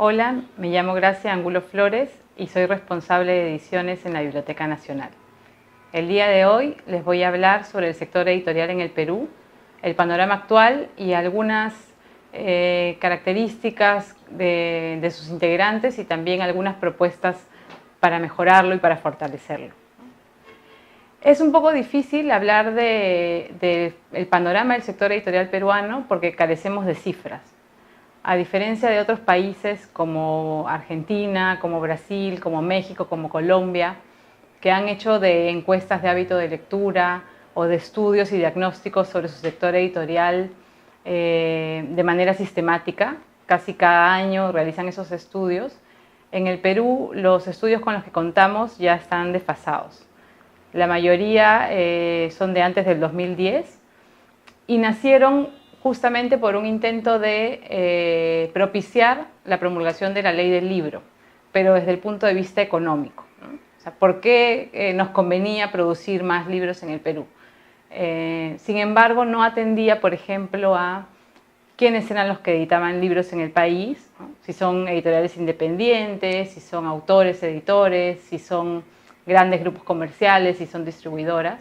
Hola, me llamo Gracia Angulo Flores y soy responsable de ediciones en la Biblioteca Nacional. El día de hoy les voy a hablar sobre el sector editorial en el Perú, el panorama actual y algunas características de sus integrantes y también algunas propuestas para mejorarlo y para fortalecerlo. Es un poco difícil hablar del panorama del sector editorial peruano porque carecemos de cifras. A diferencia de otros países como Argentina, como Brasil, como México, como Colombia, que han hecho de encuestas de hábito de lectura o de estudios y diagnósticos sobre su sector editorial de manera sistemática, casi cada año realizan esos estudios. En el Perú, los estudios con los que contamos ya están desfasados. La mayoría son de antes del 2010 y nacieron justamente por un intento de propiciar la promulgación de la ley del libro, pero desde el punto de vista económico, ¿no? O sea, ¿por qué nos convenía producir más libros en el Perú? Sin embargo, no atendía, por ejemplo, a quiénes eran los que editaban libros en el país, ¿no? Si son editoriales independientes, si son autores, editores, si son grandes grupos comerciales, si son distribuidoras.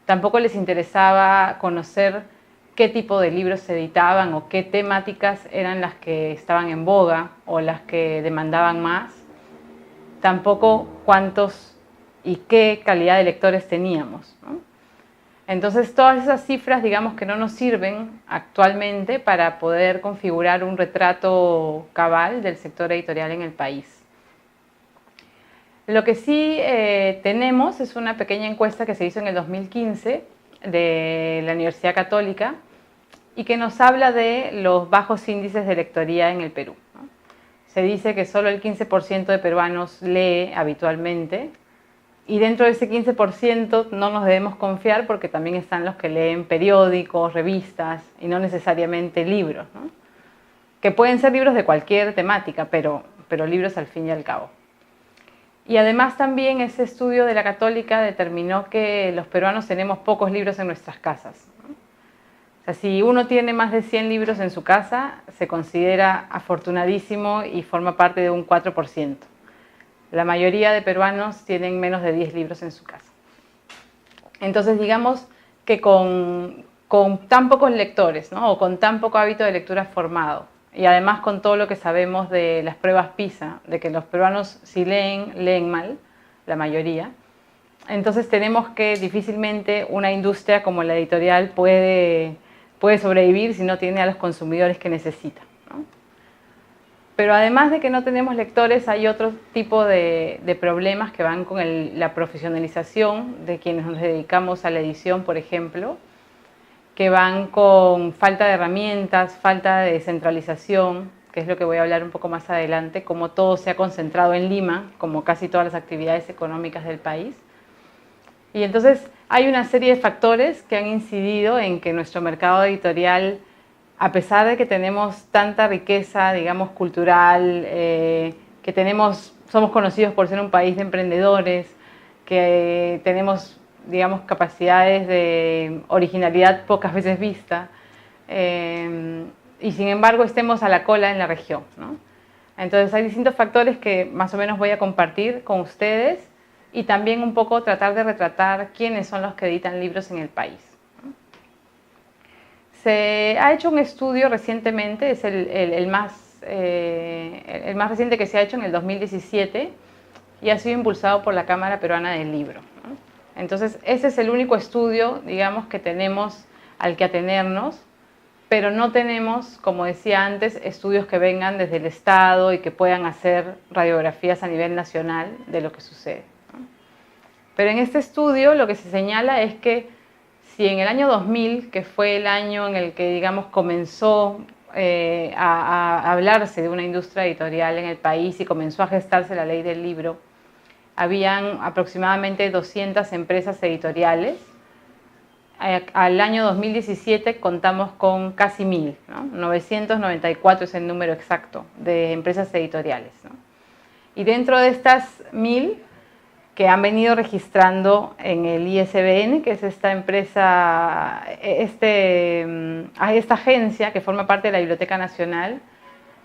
Tampoco les interesaba conocer qué tipo de libros se editaban o qué temáticas eran las que estaban en boga o las que demandaban más. Tampoco cuántos y qué calidad de lectores teníamos, ¿no? Entonces, todas esas cifras, digamos que no nos sirven actualmente para poder configurar un retrato cabal del sector editorial en el país. Lo que sí tenemos es una pequeña encuesta que se hizo en el 2015 de la Universidad Católica y que nos habla de los bajos índices de lectoría en el Perú, ¿no? Se dice que solo el 15% de peruanos lee habitualmente y dentro de ese 15% no nos debemos confiar porque también están los que leen periódicos, revistas y no necesariamente libros, ¿no? Que pueden ser libros de cualquier temática, pero libros al fin y al cabo. Y además también ese estudio de la Católica determinó que los peruanos tenemos pocos libros en nuestras casas, ¿no? O sea, si uno tiene más de 100 libros en su casa, se considera afortunadísimo y forma parte de un 4%. La mayoría de peruanos tienen menos de 10 libros en su casa. Entonces, digamos que con tan pocos lectores, ¿no? O con tan poco hábito de lectura formado, y además con todo lo que sabemos de las pruebas PISA, de que los peruanos si leen, leen mal, la mayoría, entonces tenemos que difícilmente una industria como la editorial puede sobrevivir si no tiene a los consumidores que necesita, ¿no? Pero además de que no tenemos lectores, hay otro tipo de problemas que van con la profesionalización de quienes nos dedicamos a la edición, por ejemplo, que van con falta de herramientas, falta de descentralización, que es lo que voy a hablar un poco más adelante, como todo se ha concentrado en Lima, como casi todas las actividades económicas del país. Y entonces hay una serie de factores que han incidido en que nuestro mercado editorial, a pesar de que tenemos tanta riqueza, digamos, cultural, somos conocidos por ser un país de emprendedores, que tenemos, digamos, capacidades de originalidad pocas veces vista, y sin embargo estemos a la cola en la región, ¿no? Entonces hay distintos factores que más o menos voy a compartir con ustedes y también un poco tratar de retratar quiénes son los que editan libros en el país. Se ha hecho un estudio recientemente, es el más reciente que se ha hecho en el 2017 y ha sido impulsado por la Cámara Peruana del Libro, ¿no? Entonces, ese es el único estudio, digamos, que tenemos al que atenernos, pero no tenemos, como decía antes, estudios que vengan desde el Estado y que puedan hacer radiografías a nivel nacional de lo que sucede, ¿no? Pero en este estudio lo que se señala es que si en el año 2000, que fue el año en el que, digamos, comenzó a hablarse de una industria editorial en el país y comenzó a gestarse la ley del libro, habían aproximadamente 200 empresas editoriales. Al año 2017 contamos con casi 1000, ¿no? 994 es el número exacto de empresas editoriales, ¿no? Y dentro de estas 1000 que han venido registrando en el ISBN, que es esta empresa, esta agencia que forma parte de la Biblioteca Nacional,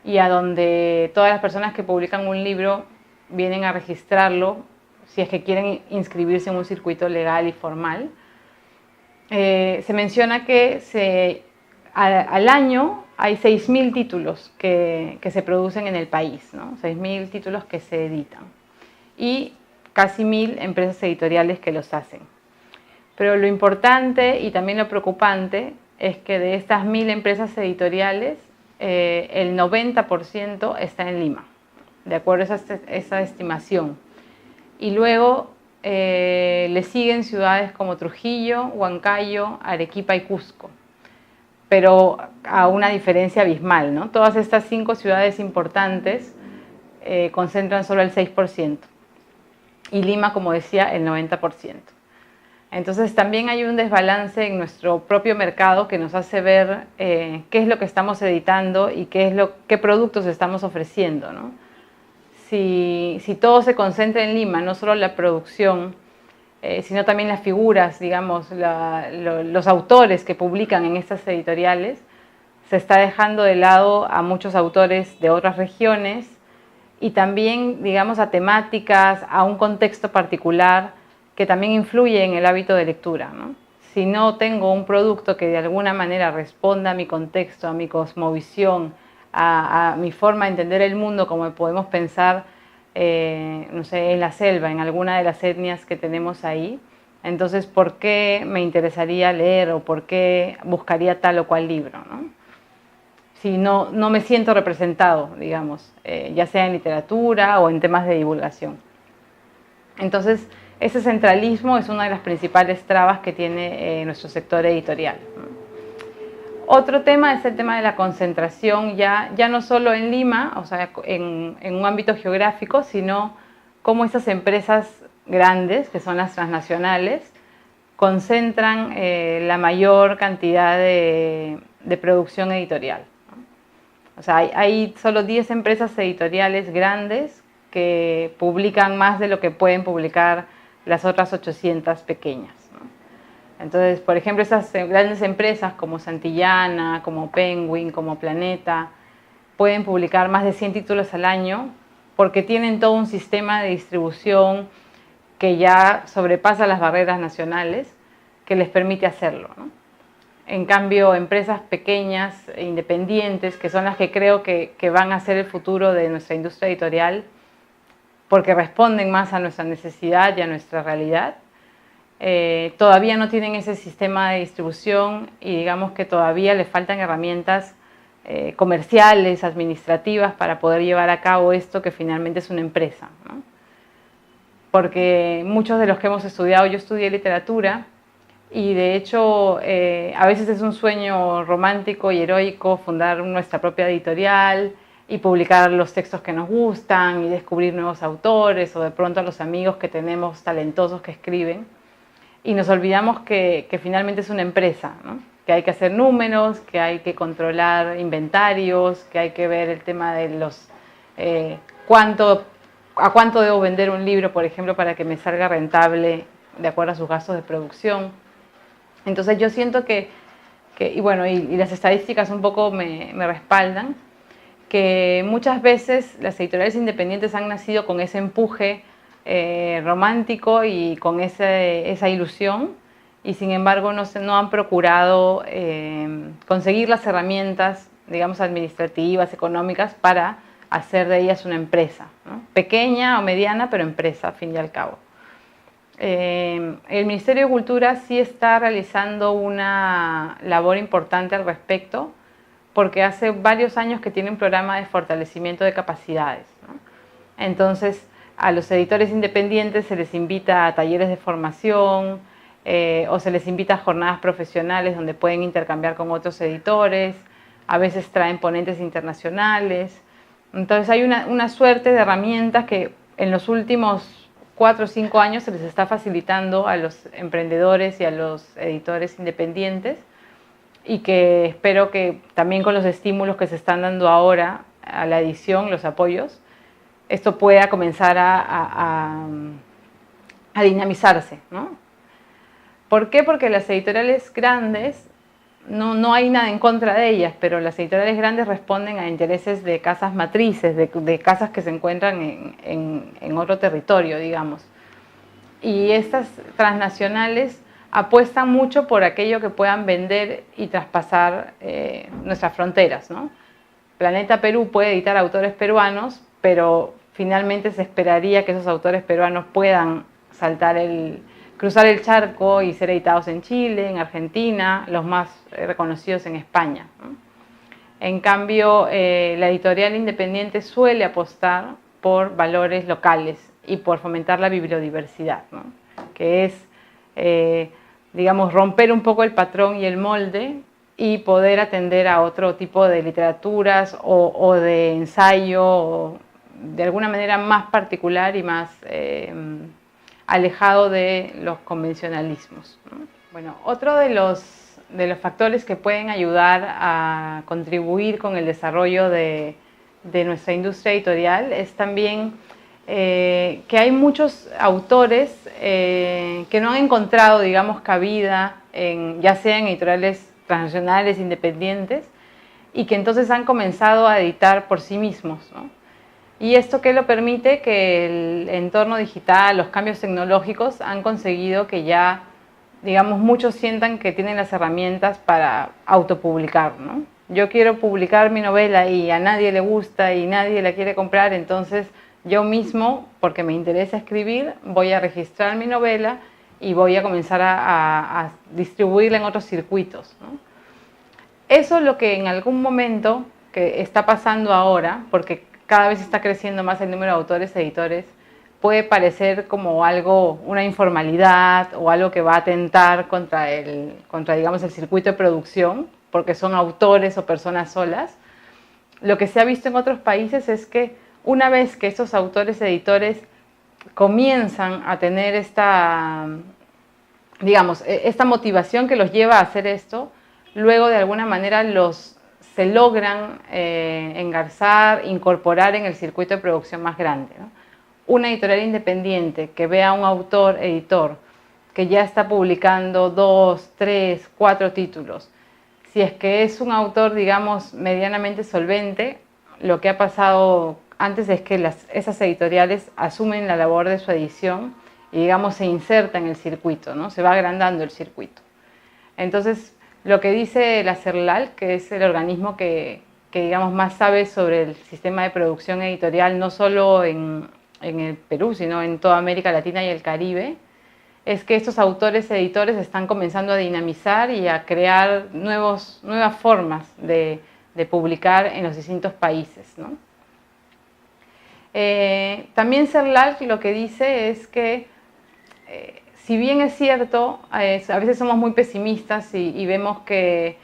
y a donde todas las personas que publican un libro vienen a registrarlo si es que quieren inscribirse en un circuito legal y formal. Se menciona que al año hay 6.000 títulos que se producen en el país, ¿no? 6.000 títulos que se editan y casi 1.000 empresas editoriales que los hacen. Pero lo importante y también lo preocupante es que de estas 1.000 empresas editoriales, el 90% está en Lima, de acuerdo a esa estimación. Y luego le siguen ciudades como Trujillo, Huancayo, Arequipa y Cusco, pero a una diferencia abismal, ¿no? Todas estas 5 ciudades importantes concentran solo el 6% y Lima, como decía, el 90%. Entonces también hay un desbalance en nuestro propio mercado que nos hace ver qué es lo que estamos editando y qué productos estamos ofreciendo, ¿no? Si todo se concentra en Lima, no solo la producción, sino también las figuras, digamos, los autores que publican en estas editoriales, se está dejando de lado a muchos autores de otras regiones y también, digamos, a temáticas, a un contexto particular que también influye en el hábito de lectura, ¿no? Si no tengo un producto que de alguna manera responda a mi contexto, a mi cosmovisión, a mi forma de entender el mundo, como podemos pensar, no sé, en la selva, en alguna de las etnias que tenemos ahí, entonces, ¿por qué me interesaría leer o por qué buscaría tal o cual libro, ¿no? Si no me siento representado, digamos, ya sea en literatura o en temas de divulgación. Entonces, ese centralismo es una de las principales trabas que tiene nuestro sector editorial. Otro tema es el tema de la concentración, ya no solo en Lima, o sea, en un ámbito geográfico, sino cómo esas empresas grandes, que son las transnacionales, concentran la mayor cantidad de producción editorial. O sea, hay solo 10 empresas editoriales grandes que publican más de lo que pueden publicar las otras 800 pequeñas, ¿no? Entonces, por ejemplo, esas grandes empresas como Santillana, como Penguin, como Planeta, pueden publicar más de 100 títulos al año porque tienen todo un sistema de distribución que ya sobrepasa las barreras nacionales que les permite hacerlo, ¿no? En cambio, empresas pequeñas e independientes, que son las que creo que van a ser el futuro de nuestra industria editorial, porque responden más a nuestra necesidad y a nuestra realidad, todavía no tienen ese sistema de distribución y digamos que todavía les faltan herramientas comerciales, administrativas para poder llevar a cabo esto que finalmente es una empresa, ¿no? Porque muchos de los que hemos estudiado, yo estudié literatura y de hecho a veces es un sueño romántico y heroico fundar nuestra propia editorial y publicar los textos que nos gustan y descubrir nuevos autores o de pronto a los amigos que tenemos talentosos que escriben. Y nos olvidamos que finalmente es una empresa, ¿no? Que hay que hacer números, que hay que controlar inventarios, que hay que ver el tema de los a cuánto debo vender un libro, por ejemplo, para que me salga rentable de acuerdo a sus gastos de producción. Entonces yo siento y bueno, y las estadísticas un poco me respaldan, que muchas veces las editoriales independientes han nacido con ese empuje romántico y con esa ilusión y sin embargo no han procurado conseguir las herramientas, digamos, administrativas, económicas para hacer de ellas una empresa, ¿no? Pequeña o mediana, pero empresa, al fin y al cabo. El Ministerio de Cultura sí está realizando una labor importante al respecto porque hace varios años que tiene un programa de fortalecimiento de capacidades, ¿no? Entonces, a los editores independientes se les invita a talleres de formación o se les invita a jornadas profesionales donde pueden intercambiar con otros editores, a veces traen ponentes internacionales. Entonces hay una suerte de herramientas que en los últimos 4 o 5 años se les está facilitando a los emprendedores y a los editores independientes y que espero que también con los estímulos que se están dando ahora a la edición, los apoyos, esto pueda comenzar a dinamizarse, ¿no? ¿Por qué? Porque las editoriales grandes no hay nada en contra de ellas, pero las editoriales grandes responden a intereses de casas matrices, de casas que se encuentran en otro territorio, digamos. Y estas transnacionales apuestan mucho por aquello que puedan vender y traspasar nuestras fronteras, ¿no? Planeta Perú puede editar autores peruanos, pero finalmente se esperaría que esos autores peruanos puedan cruzar el charco y ser editados en Chile, en Argentina, los más reconocidos en España, ¿no? En cambio, la editorial independiente suele apostar por valores locales y por fomentar la bibliodiversidad, ¿no? Que es, digamos, romper un poco el patrón y el molde y poder atender a otro tipo de literaturas o de ensayo, o de alguna manera más particular y más alejado de los convencionalismos, ¿no? Bueno, otro de los factores que pueden ayudar a contribuir con el desarrollo de nuestra industria editorial es también que hay muchos autores que no han encontrado, digamos, cabida ya sea en editoriales transnacionales, independientes, y que entonces han comenzado a editar por sí mismos, ¿no? ¿Y esto qué lo permite? Que el entorno digital, los cambios tecnológicos han conseguido que ya, digamos, muchos sientan que tienen las herramientas para autopublicar, ¿no? Yo quiero publicar mi novela y a nadie le gusta y nadie la quiere comprar, entonces yo mismo, porque me interesa escribir, voy a registrar mi novela y voy a comenzar a distribuirla en otros circuitos, ¿no? Eso es lo que en algún momento, que está pasando ahora, porque cada vez está creciendo más el número de autores, editores, puede parecer como algo, una informalidad o algo que va a atentar contra, digamos, el circuito de producción, porque son autores o personas solas. Lo que se ha visto en otros países es que una vez que estos autores, editores comienzan a tener esta, digamos, esta motivación que los lleva a hacer esto, luego de alguna manera se logran engarzar, incorporar en el circuito de producción más grande, ¿no? Una editorial independiente que vea a un autor, editor, que ya está publicando 2, 3, 4 títulos, si es que es un autor, digamos, medianamente solvente, lo que ha pasado antes es que esas editoriales asumen la labor de su edición y, digamos, se inserta en el circuito, ¿no? Se va agrandando el circuito. Entonces, lo que dice la CERLAL, que es el organismo que digamos, más sabe sobre el sistema de producción editorial, no solo en el Perú, sino en toda América Latina y el Caribe, es que estos autores editores están comenzando a dinamizar y a crear nuevas formas de publicar en los distintos países, ¿no? También CERLAL lo que dice es que si bien es cierto, a veces somos muy pesimistas y vemos que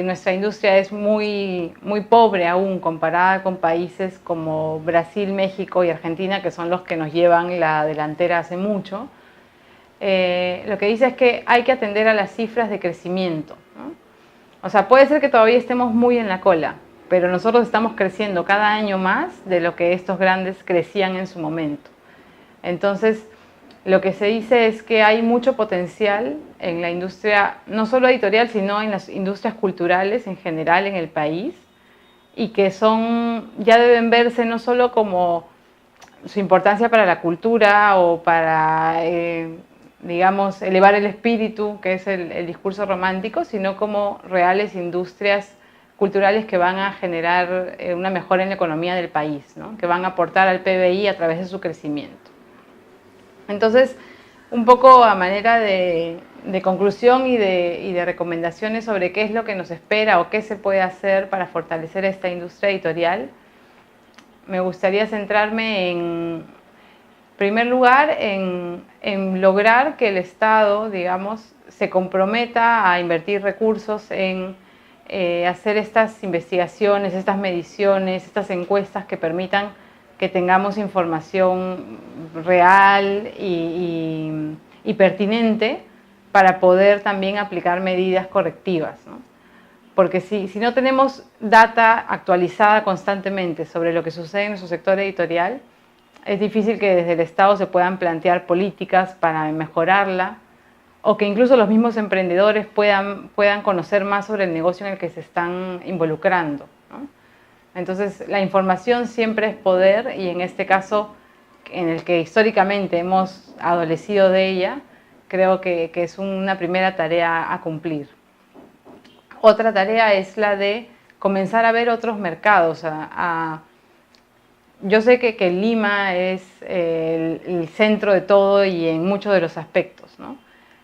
nuestra industria es muy pobre aún comparada con países como Brasil, México y Argentina, que son los que nos llevan la delantera hace mucho. Lo que dice es que hay que atender a las cifras de crecimiento, ¿no? O sea, puede ser que todavía estemos muy en la cola, pero nosotros estamos creciendo cada año más de lo que estos grandes crecían en su momento. Entonces, lo que se dice es que hay mucho potencial en la industria, no solo editorial, sino en las industrias culturales en general en el país, y que ya deben verse no solo como su importancia para la cultura o para, digamos, elevar el espíritu, que es el discurso romántico, sino como reales industrias culturales que van a generar una mejora en la economía del país, ¿no? Que van a aportar al PBI a través de su crecimiento. Entonces, un poco a manera de conclusión y de recomendaciones sobre qué es lo que nos espera o qué se puede hacer para fortalecer esta industria editorial, me gustaría centrarme en primer lugar en lograr que el Estado, digamos, se comprometa a invertir recursos en hacer estas investigaciones, estas mediciones, estas encuestas que permitan que tengamos información real y pertinente para poder también aplicar medidas correctivas, ¿no? Porque si no tenemos data actualizada constantemente sobre lo que sucede en nuestro sector editorial, es difícil que desde el Estado se puedan plantear políticas para mejorarla o que incluso los mismos emprendedores puedan conocer más sobre el negocio en el que se están involucrando, ¿no? Entonces, la información siempre es poder, y en este caso, en el que históricamente hemos adolecido de ella, creo que es una primera tarea a cumplir. Otra tarea es la de comenzar a ver otros mercados. Yo sé que Lima es el centro de todo y en muchos de los aspectos, ¿no?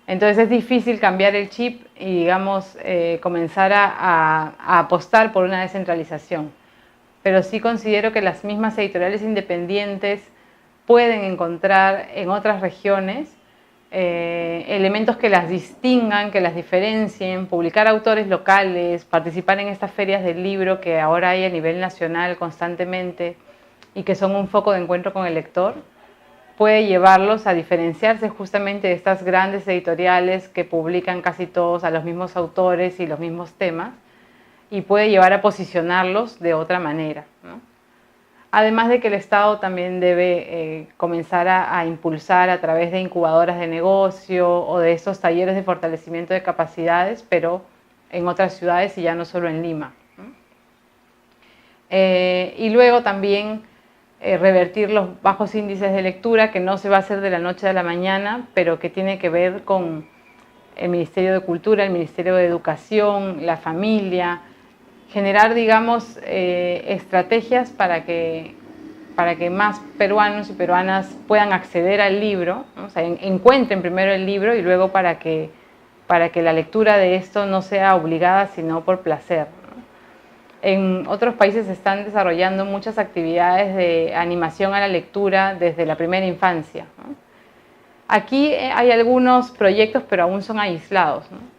Entonces es difícil cambiar el chip y, digamos, comenzar a apostar por una descentralización. Pero sí considero que las mismas editoriales independientes pueden encontrar en otras regiones elementos que las distingan, que las diferencien, publicar autores locales, participar en estas ferias del libro que ahora hay a nivel nacional constantemente y que son un foco de encuentro con el lector, puede llevarlos a diferenciarse justamente de estas grandes editoriales que publican casi todos a los mismos autores y los mismos temas, y puede llevar a posicionarlos de otra manera, ¿no? Además de que el Estado también debe comenzar a impulsar a través de incubadoras de negocio o de estos talleres de fortalecimiento de capacidades, pero en otras ciudades y ya no solo en Lima, ¿no? Y luego también revertir los bajos índices de lectura, que no se va a hacer de la noche a la mañana, pero que tiene que ver con el Ministerio de Cultura, el Ministerio de Educación, la familia, generar, digamos, estrategias para que más peruanos y peruanas puedan acceder al libro, ¿no? O sea, encuentren primero el libro y luego para que la lectura de esto no sea obligada, sino por placer, ¿no? En otros países se están desarrollando muchas actividades de animación a la lectura desde la primera infancia, ¿no? Aquí hay algunos proyectos, pero aún son aislados, ¿no?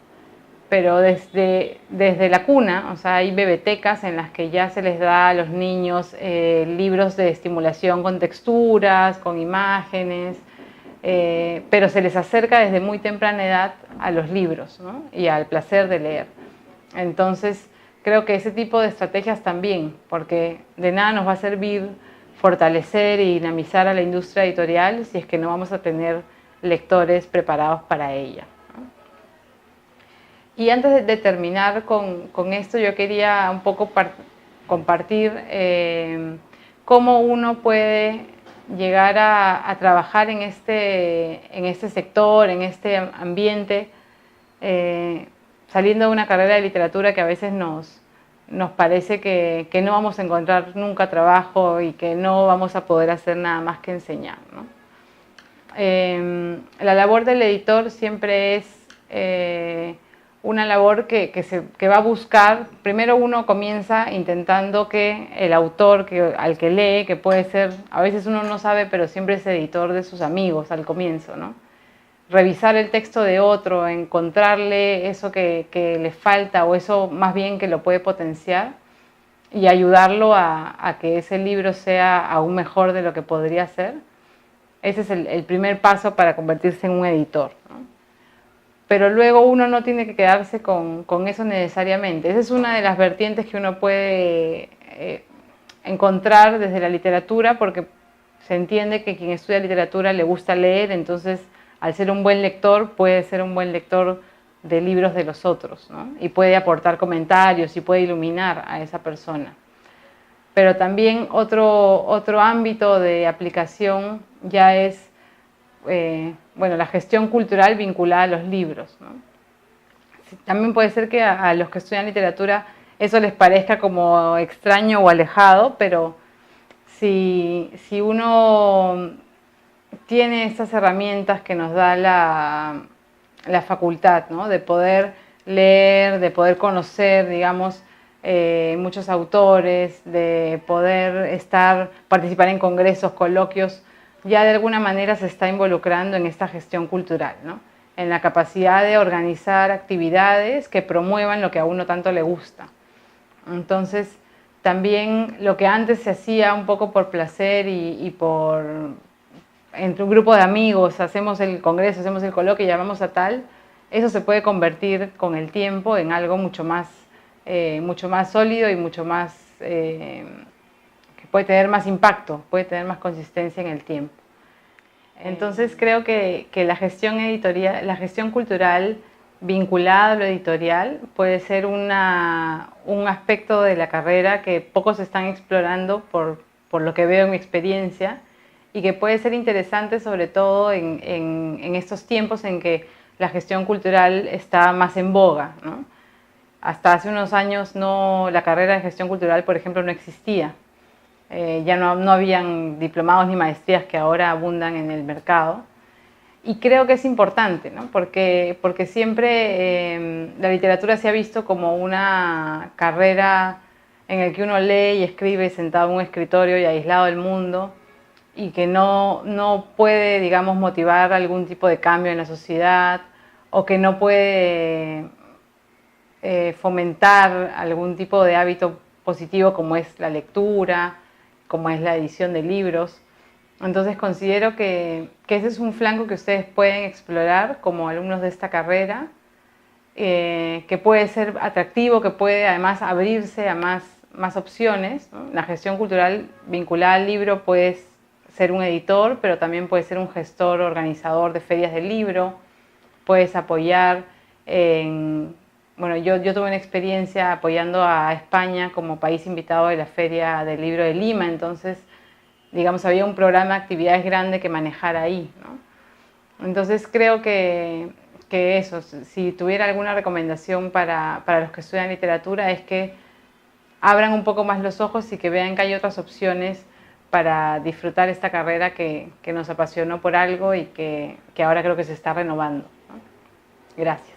Pero desde la cuna, o sea, hay bebetecas en las que ya se les da a los niños libros de estimulación con texturas, con imágenes, pero se les acerca desde muy temprana edad a los libros, ¿no? Y al placer de leer. Entonces, creo que ese tipo de estrategias también, porque de nada nos va a servir fortalecer y dinamizar a la industria editorial si es que no vamos a tener lectores preparados para ella. Y antes de terminar con esto, yo quería un poco compartir cómo uno puede llegar a trabajar en este sector, en este ambiente, saliendo de una carrera de literatura que a veces nos parece que no vamos a encontrar nunca trabajo y que no vamos a poder hacer nada más que enseñar, ¿no? La labor del editor siempre es una labor que va a buscar, primero uno comienza intentando que el autor al que lee, que puede ser, a veces uno no sabe, pero siempre es editor de sus amigos al comienzo, ¿no? Revisar el texto de otro, encontrarle eso que le falta o eso más bien que lo puede potenciar y ayudarlo a que ese libro sea aún mejor de lo que podría ser. Ese es el primer paso para convertirse en un editor, ¿no? Pero luego uno no tiene que quedarse con eso necesariamente. Esa es una de las vertientes que uno puede encontrar desde la literatura, porque se entiende que quien estudia literatura le gusta leer, entonces al ser un buen lector puede ser un buen lector de libros de los otros, ¿no? Y puede aportar comentarios y puede iluminar a esa persona. Pero también otro ámbito de aplicación ya es la gestión cultural vinculada a los libros, ¿no? También puede ser que a los que estudian literatura eso les parezca como extraño o alejado, pero si uno tiene estas herramientas que nos da la facultad, ¿no? De poder leer, de poder conocer, digamos, muchos autores, de poder participar en congresos, coloquios, ya de alguna manera se está involucrando en esta gestión cultural, ¿no? En la capacidad de organizar actividades que promuevan lo que a uno tanto le gusta. Entonces, también lo que antes se hacía un poco por placer y entre un grupo de amigos, hacemos el congreso, hacemos el coloquio y llamamos a tal, eso se puede convertir con el tiempo en algo mucho más sólido y mucho más que puede tener más impacto, puede tener más consistencia en el tiempo. Entonces creo que la gestión editorial, la gestión cultural vinculada a lo editorial puede ser un aspecto de la carrera que pocos están explorando por lo que veo en mi experiencia y que puede ser interesante sobre todo en estos tiempos en que la gestión cultural está más en boga, ¿no? Hasta hace unos años la carrera de gestión cultural, por ejemplo, no existía. Ya no habían diplomados ni maestrías que ahora abundan en el mercado. Y creo que es importante, ¿no? Porque siempre la literatura se ha visto como una carrera en la que uno lee y escribe sentado en un escritorio y aislado del mundo y que no puede, digamos, motivar algún tipo de cambio en la sociedad o que no puede fomentar algún tipo de hábito positivo como es la lectura, como es la edición de libros. Entonces considero que ese es un flanco que ustedes pueden explorar como alumnos de esta carrera, que puede ser atractivo, que puede además abrirse a más opciones, ¿no? La gestión cultural vinculada al libro puede ser un editor, pero también puede ser un gestor organizador de ferias del libro, puedes apoyar en... Bueno, yo tuve una experiencia apoyando a España como país invitado de la Feria del Libro de Lima, entonces digamos, había un programa de actividades grande que manejar ahí, ¿no? Entonces creo que eso, si tuviera alguna recomendación para los que estudian literatura es que abran un poco más los ojos y que vean que hay otras opciones para disfrutar esta carrera que nos apasionó por algo y que ahora creo que se está renovando, ¿no? Gracias.